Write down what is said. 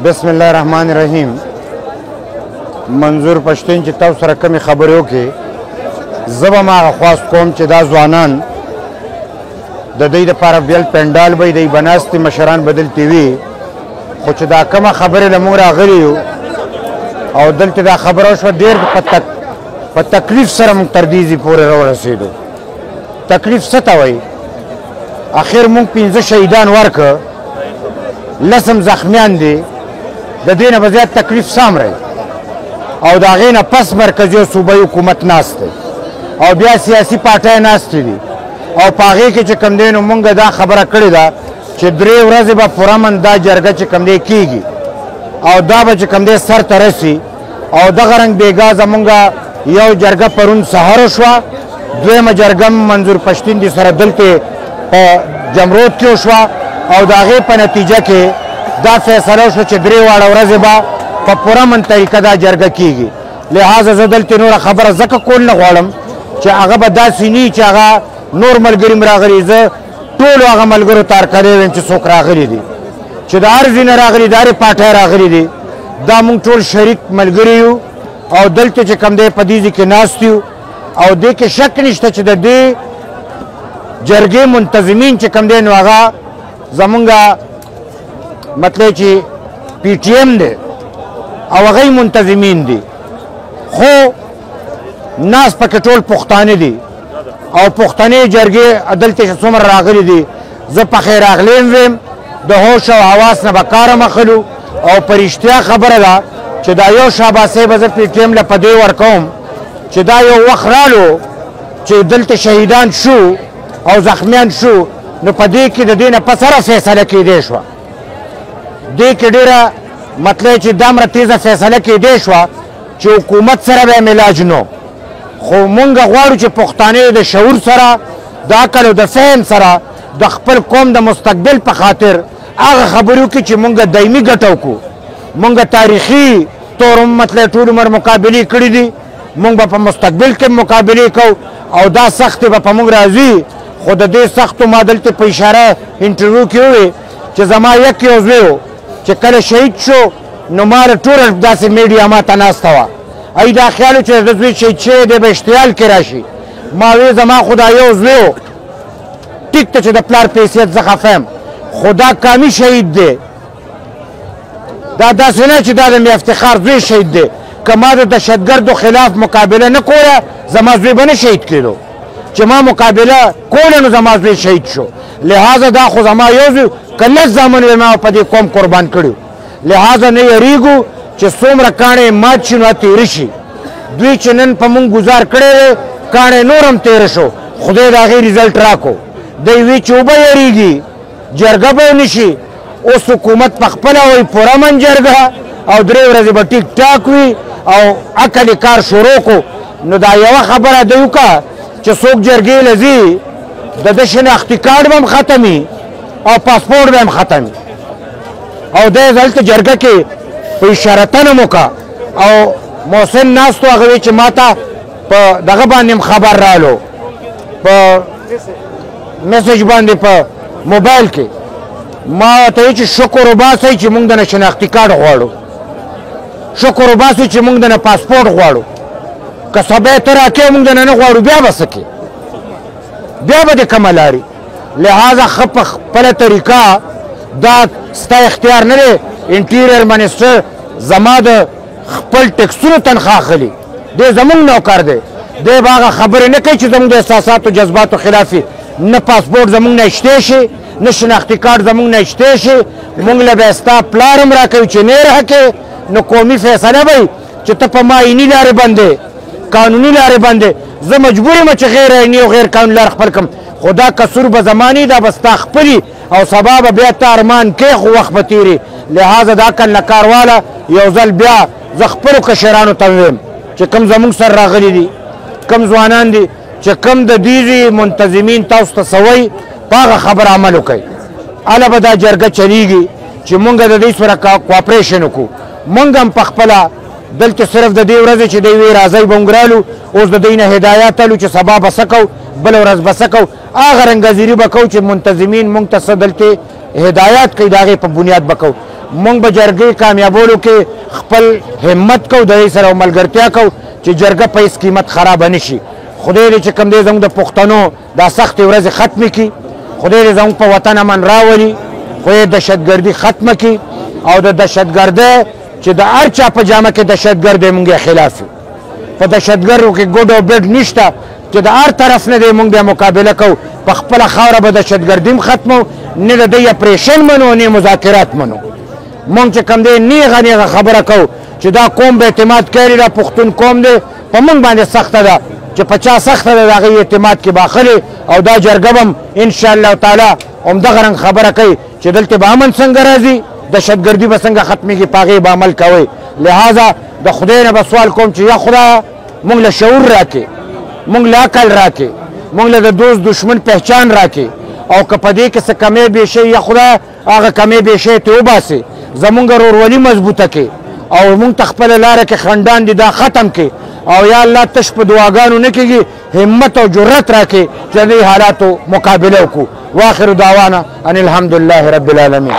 بسم الله الرحمن الرحیم. منظور پښتون چې تاسو سره کومې خبرې وکړې، زه به ما خواست کوم چې دا ځوانان د دوی دپاره بیل پنډال به دوی به ناستې مشران به دلته وي، خو چې دا کومه خبرې له موږ راغلي یو او دلته دا خبره وشوه، ډېر په تکلیف سره موږ تر دې ځای پورې راورسېدو. تکلیف څه ته وایي؟ اخر موږ 15 شهیدان ورکړه، 10 زخمیان دي، د دې نه به زیات تکلیف سام رہی او د هغې نه پس مرکزي او صوبایي حکومت ناست دی او بیا سیاسي پارټۍ ناستې دي او په هغې کې چې کوم دی نو مونږ دا خبره کړې ده چې 3 ورځې به پرامن دا جرګه چې کوم دی کېږي او دا به چې کوم دی سر ته رسي او دغه رنګ بېګا زمونږ یو جرګه پرون سهار وشوه، دویمه جرګه منظور پښتون دي سره دلته په جمرود کې وشوه او د هغې په نتیجه کې دا فیصله وشوه چې 3 واړه ورځې به په پرامن طریقه دا جرګه کېږي. لہذا زه دلته نوره خبره ځکه کول نه غواړم چې هغه به داسې نه وي چې هغه نور ملګري م راغلي، زه ټولو هغه ملګرو ته هرکلی وایم چې څوک راغلي دي، چې د هر ځای نه راغلي، د هرې پارټۍ راغلي دي، دا مونږ ټول شریک ملګري یو او دلته چې کوم دی په دې ځای کې ناست یو او دې کې شک نشته چې د دې جرګې منتظمین چې کوم دی نو هغه زمونږ مطلب چې پی ټي ایم دی او هغه منتظمین دي، خو ناس پکې ټول پښتانه دي او پښتنې جرګې دلته چې څومره راغلي دي، زه په خیر راغلیم ویم، د هوش او حواس نه به کار مخلو او په رښتیا خبره ده چې دا یو شاباسۍ به زه پی ټي ایم له په دې ورکوم چې دا یو وخت رالو چې دلته شهیدان شو او زخمیان شو، نو په دې کې د دې نه پس هره فیصله کېدی شوه، دې کې ډېره مطلب چې دومره تیزه فیصله کېدی شوه چې حکومت سره به یې علاج نو، خو مونږ غواړو چې پښتانه د شعور سره، د عقل او د فهم سره د خپل قوم د مستقبل په خاطر هغه خبرې وکړي چې مونږ دایمي ګټه وکړو. مونږ تاریخي طور مطلب ټول عمر مقابلې کړي دي، مونږ به په مستقبل کې مقابلې کوو او دا سختې به په مونږ راځي، خو د دې سختو ما دلته په اشاره انټرویو کې ووی چې زما یک یو زوی و چې کله شهید شو نو ما له ټوله داسې میډیا ما ته ناسته وه، ای دا خیال و چې د زوی شهید شوی دی به اشتعال کې راشي، ما وی زما خو دا یو زوی و، ټیک ته چې د پلار په حیثیت زه خفه یم، خو دا کامي شهید دی، دا داسې نه چې دا د مې افتخار زوی شهید دی، که ما د دهشتګردو خلاف مقابله نه کوله زما زوی به نه شهید کېدو، چې ما مقابله کوله نو زما زوی شهید شو، لہذا دا خو زما یو زوی که 10 زامن وی ما په دې قوم قربان کړي، لہذا نه یریږو چې څومره کاڼې مات شي نو تېره شي، دوی چې نن په مونږ ګزار کړی دی کاڼې نور هم تېره شو، خدای د هغې ریزلټ راکړو، دی وی چې اوبه یریږي جرګه به ونه شي، اوس حکومت په خپله وایي پرامن جرګه او 3 ورځې به ټیک ټاک وي او عقل یې کار شروع کړو، نو دا یوه خبره دی وکړه چې څوک جرګې له ځي د ده شناختي کارډ به هم ختمي او پاسپورټ به هم ختمي او دی دلته جرګه کې په اشارتن هم وکړه او محسن ناست و هغه وی چې ما ته په دغه باندې هم خبر رالو، په میسج باندې په موبایل کې ما ته وی چې شکر وباسئ چې موږ د نه شناختي کارډ غواړو، شکر وباسئ چې موږ د نه پاسپورټ غواړو، که سبا یې ته راکې موږ د نه نه غواړو بیا به څه کې، بیا به دې کومه لارې، لہذا ښه په خپله طریقه دا ستا اختیار نه دی، انټیریر منسټر زما د خپل ټکسونو تنخوا اخلي، دی زمونږ نوکر دی، دی به هغه خبرې نه کوي چې زمونږ د احساساتو جذباتو خلاف نه پاسپورټ زمونږ نه اخیستی شي نه شناختي کارډ زمونږ نه اخیستی شي، مونږ له به یې ستا پلار هم راکوي چې نه یې راکې نو قومي فیصله به وي چې ته په ما عیني لارې باندې قانوني لارې باندې زه مجبور یم چې غیر عیني او غیر قانوني لار خپل کړم، خو دا قصور به زما نه دا به ستا خپلي او سبا به بیا ته ارمان کې خو وخت به تېري، لہذا د عقل نه کار واله یو ځل بیا زه خپلو کشرانو ته ویم چې کوم زمونږ سره راغلي دي، کوم ځوانان دي چې کوم د دې منتظمین تاسو ته څه وایي په هغه خبره عمل وکړئ، هله به دا جرګه چلیږي چې مونږ د دوی سره کوآپریشن وکړو، مونږ هم په خپله دلته صرف د دې ورځې چې دوی وی راځئ به موږ رالو، اوس د دوی نه هدایات الو چې سبا به څه کوو بله ورځ به څه کوو، هغه رنګه زیري به کوو چې منتظمین مونږ ته څه دلته هدایات کوي د هغې په بنیاد به کوو مونږ به جرګې کامیابولو کې خپل همت کوو د هغې سره ملګرتیا کوو چې جرګه په هېڅ قیمت خرابه نه شي خدای دې چې کوم دی زموږ د پښتنو دا سختې ورځې ختمې کړي خدای دې زموږ په وطن امن راولي خدای دهشتګردي ختمه کړي او د دهشتګردۍ چې د هر چا په جامه کې دهشتګرد دی مونږ یې خلاف یو په دهشتګردو کې ګډ او بډ نشته چې د هر طرف نه دی مونږ بیا مقابله کوو په خپله خاوره به دهشتګردي هم ختمو نه د دوی اپریشن منو نه مذاکرات منو مونږ چې کوم دی نیغه نیغه خبره کوو چې دا قوم به اعتماد کوي دا پښتون قوم دی په مونږ باندې سخته ده چې په چا سخته ده د هغې اعتماد کې به اخلي او دا جرګه به هم انشاءالله تعالی همدغه رنګ خبره کوي چې دلته به امن څنګه راځي دهشتګردي به څنګه ختمېږي په هغې به عمل کوئ لہذا د خدای نه به سوال کوم چې یا خدایه مونږ له شعور راکې مونږ له عقل راکې مونږ له د دوست دشمن پہچان راکې او که په دې کې څه کمی بیشی یا خدایه هغه کمی بیشی ترې وباسې زمونږ ورورولي مضبوطه کې او مونږ ته خپله لاره کې خنډان دي دا ختم کې او یا الله تش په دعاګانو نه کېږي همت او جرأت راکې چې د دې حالاتو مقابله وکړو واخر دعوانا ان الحمدلله رب العالمین